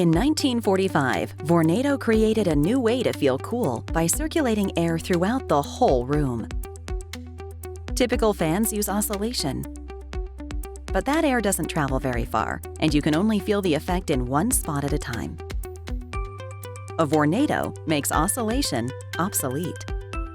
In 1945, Vornado created a new way to feel cool by circulating air throughout the whole room. Typical fans use oscillation, but that air doesn't travel very far, and you can only feel the effect in one spot at a time. A Vornado makes oscillation obsolete.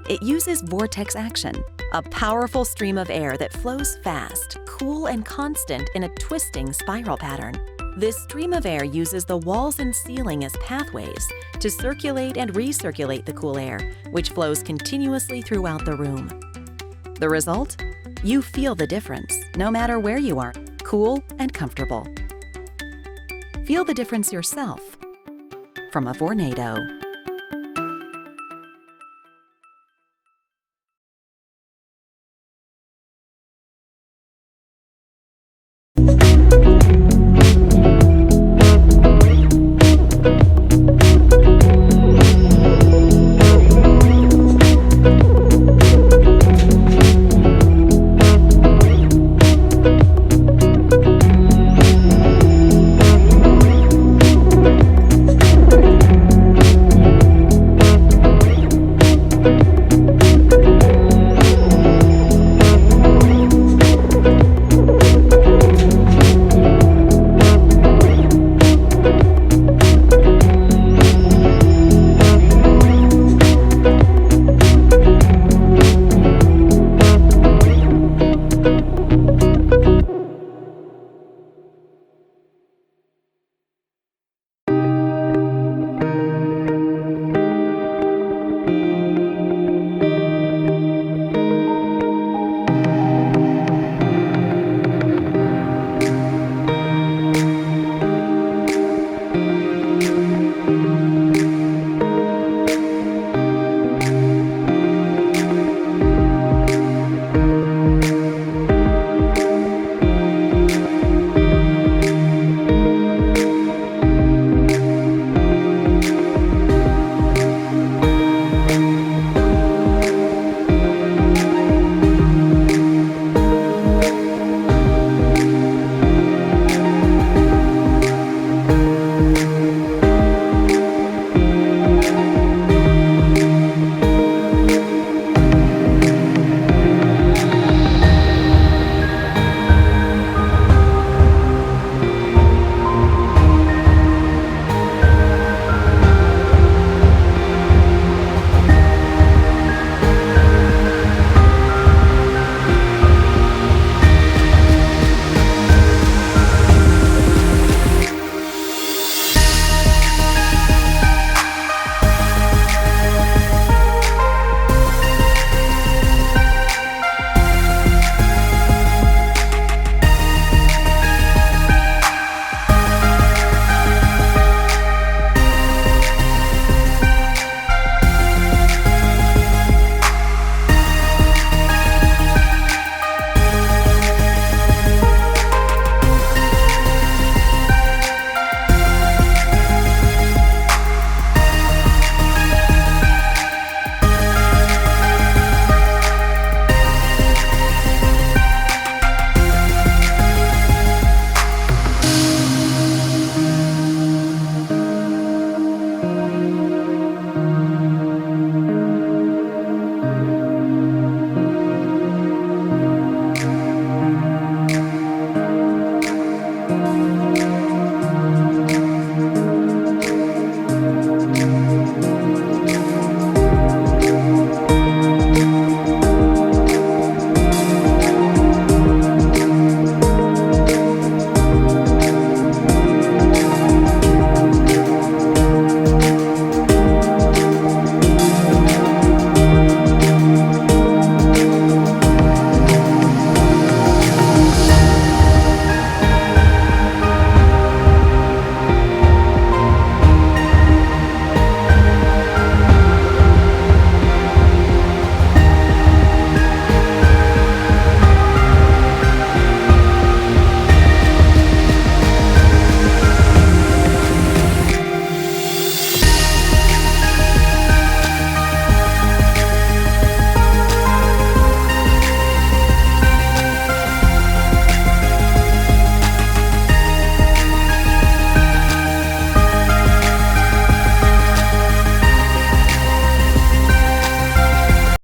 It uses vortex action, a powerful stream of air that flows fast, cool, and constant in a twisting spiral pattern. This stream of air uses the walls and ceiling as pathways to circulate and recirculate the cool air, which flows continuously throughout the room. The result? You feel the difference, no matter where you are, cool and comfortable. Feel the difference yourself from a Vornado.